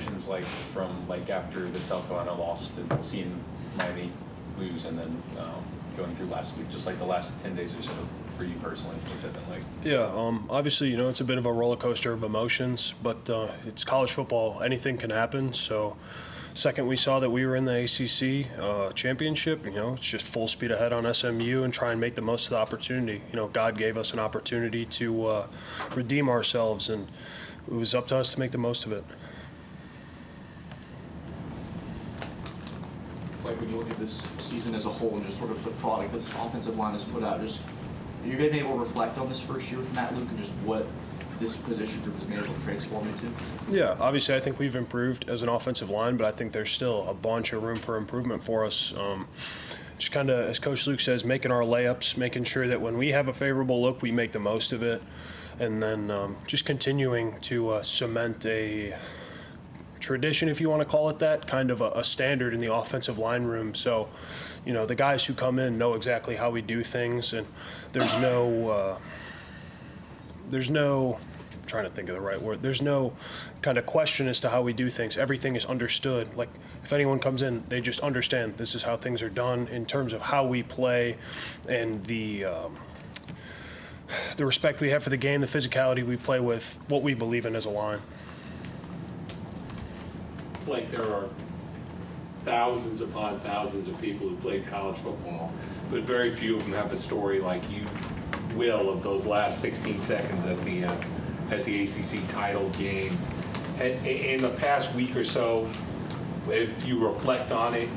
emotions like from like after the South Carolina loss to seeing Miami lose and then going through last week, just like the last 10 days or so for you personally, what's that been like? Yeah, obviously, it's a bit of a roller coaster of emotions, but it's college football. Anything can happen. So second we saw that we were in the ACC Championship, it's just full speed ahead on SMU and try and make the most of the opportunity. God gave us an opportunity to redeem ourselves, and it was up to us to make the most of it. Like when you look at this season as a whole and just sort of the product this offensive line has put out, just you're getting able to reflect on this first year with Matt Luke and just what this position group has been able to transform into? Yeah, obviously I think we've improved as an offensive line, but I think there's still a bunch of room for improvement for us. Just kind of, as Coach Luke says, making our layups, making sure that when we have a favorable look, we make the most of it, and then just continuing to cement a tradition, if you want to call it that, kind of a standard in the offensive line room. So, the guys who come in know exactly how we do things, and there's no I'm trying to think of the right word. There's no kind of question as to how we do things. Everything is understood. Like, if anyone comes in, they just understand this is how things are done in terms of how we play and the respect we have for the game, the physicality we play with, what we believe in as a line. Like there are thousands upon thousands of people who played college football, but very few of them have a story like you will of those last 16 seconds at the ACC title game. In the past week or so, if you reflect on it,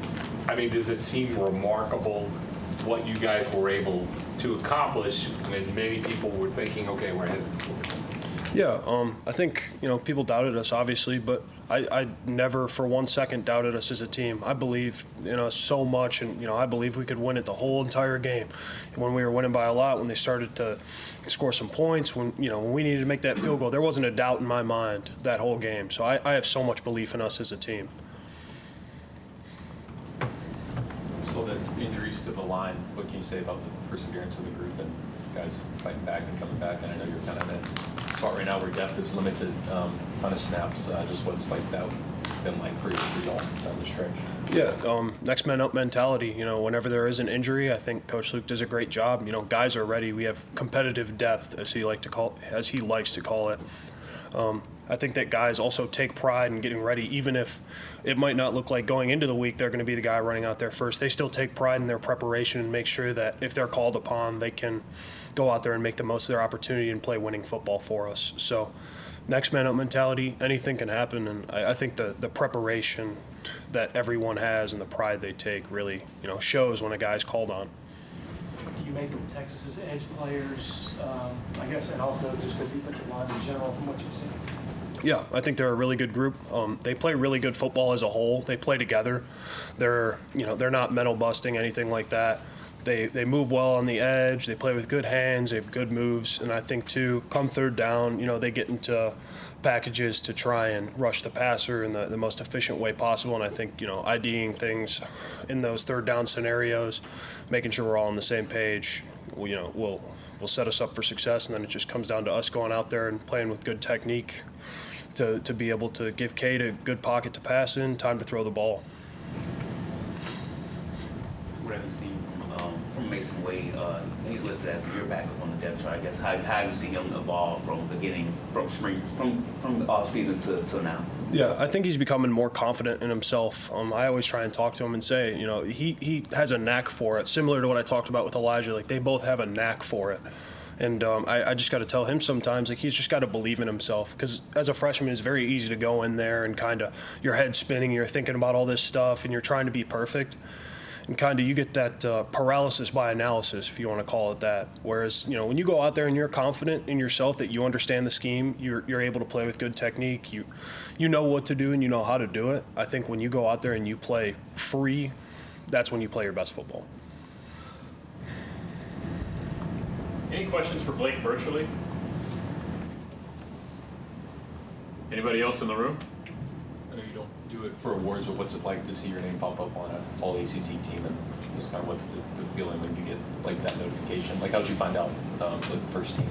I mean, does it seem remarkable what you guys were able to accomplish when many people were thinking, okay, we're headed forward? Yeah, I think, people doubted us, obviously, but I never for 1 second doubted us as a team. I believe, so much, and, I believe we could win it the whole entire game. And when we were winning by a lot, when they started to score some points, when we needed to make that field goal, there wasn't a doubt in my mind that whole game. So I have so much belief in us as a team. So the injuries to the line, what can you say about the perseverance of the group and guys fighting back and coming back? And I know you're kind of in a spot right now where depth is limited, ton of snaps. Just what's like that been like for y'all down the stretch? Yeah, next man up mentality. Whenever there is an injury, I think Coach Luke does a great job. Guys are ready. We have competitive depth, as he likes to call it. I think that guys also take pride in getting ready, even if it might not look like going into the week they're going to be the guy running out there first. They still take pride in their preparation and make sure that if they're called upon, they can go out there and make the most of their opportunity and play winning football for us. So next man up mentality, anything can happen, and I think the preparation that everyone has and the pride they take really shows when a guy's called on. You make of Texas's edge players, I guess, and also just the defensive line in general from what you've seen? Yeah, I think they're a really good group. They play really good football as a whole. They play together. They're not mental busting, anything like that. They move well on the edge. They play with good hands. They have good moves. And I think, too, come third down, they get into packages to try and rush the passer in the most efficient way possible. And I think, IDing things in those third down scenarios, making sure we're all on the same page, will set us up for success. And then it just comes down to us going out there and playing with good technique to be able to give Cade a good pocket to pass in, time to throw the ball. What have you seen from Mason Wade? He's listed as the year backup on the depth chart. I guess how you see him evolve from beginning from spring from the off season to now? Yeah, I think he's becoming more confident in himself. I always try and talk to him and say, he has a knack for it, similar to what I talked about with Elijah. Like, they both have a knack for it. And I just got to tell him sometimes, like, he's just got to believe in himself. Because as a freshman, it's very easy to go in there and kind of your head spinning, you're thinking about all this stuff, and you're trying to be perfect. And kind of you get that paralysis by analysis, if you want to call it that. Whereas, when you go out there and you're confident in yourself that you understand the scheme, you're able to play with good technique, you know what to do and you know how to do it. I think when you go out there and you play free, that's when you play your best football. Any questions for Blake virtually? Anybody else in the room? I know you don't do it for awards, but what's it like to see your name pop up on an All-ACC team, and just kind of what's the feeling when you get like that notification? Like, how'd you find out with the first team?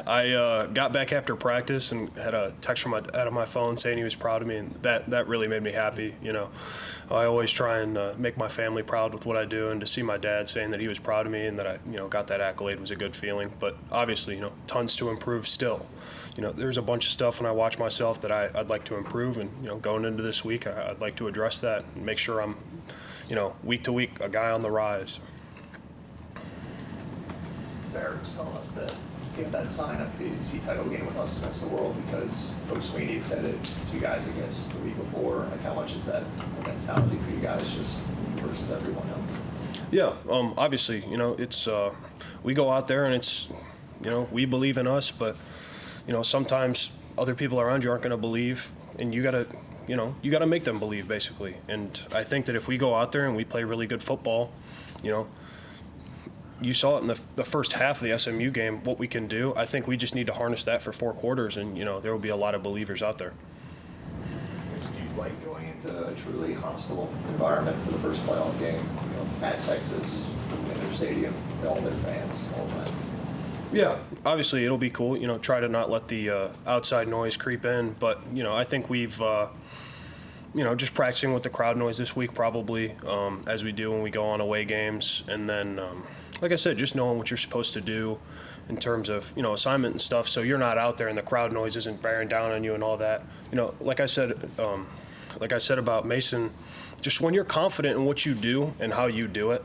I got back after practice and had a text from out of my phone saying he was proud of me, and that really made me happy. You know, I always try and make my family proud with what I do, and to see my dad saying that he was proud of me and that I, got that accolade was a good feeling. But obviously, tons to improve still. There's a bunch of stuff when I watch myself that I'd like to improve, and going into this week, I'd like to address that and make sure I'm, week to week, a guy on the rise. Barrett's telling us that he gave that sign at the ACC title game with us against the world because Coach Sweeney had said it to you guys, I guess, the week before. Like, how much is that mentality for you guys just versus everyone else? Yeah, obviously, it's we go out there and it's, we believe in us, but sometimes other people around you aren't going to believe, and you gotta make them believe, basically. And I think that if we go out there and we play really good football, you saw it in the first half of the SMU game, what we can do. I think we just need to harness that for 4 quarters, and there will be a lot of believers out there. Do you like going into a truly hostile environment for the first playoff game, at Texas, in their stadium, all their fans, all that? Yeah, obviously it'll be cool. Try to not let the outside noise creep in. But I think we've, just practicing with the crowd noise this week, probably as we do when we go on away games, and then, like I said, just knowing what you're supposed to do in terms of assignment and stuff, so you're not out there and the crowd noise isn't bearing down on you and all that. Like I said about Mason, just when you're confident in what you do and how you do it,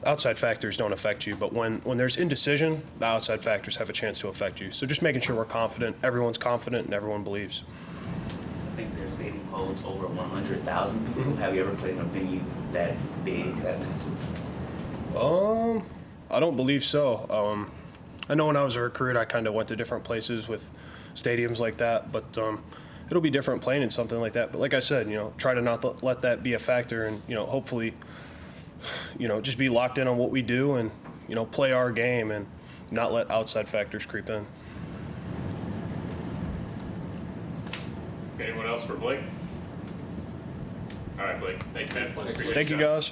outside factors don't affect you, but when there's indecision, the outside factors have a chance to affect you. So just making sure we're confident, everyone's confident, and everyone believes. I think their stadium holds over 100,000 people. Have you ever played in a venue that big, that massive? I don't believe so. I know when I was a recruit, I kind of went to different places with stadiums like that, but it'll be different playing in something like that. But like I said, try to not let that be a factor, and hopefully, just be locked in on what we do and, play our game and not let outside factors creep in. Anyone else for Blake? All right, Blake. Thank you, man. Appreciate Thank you, your time. guys.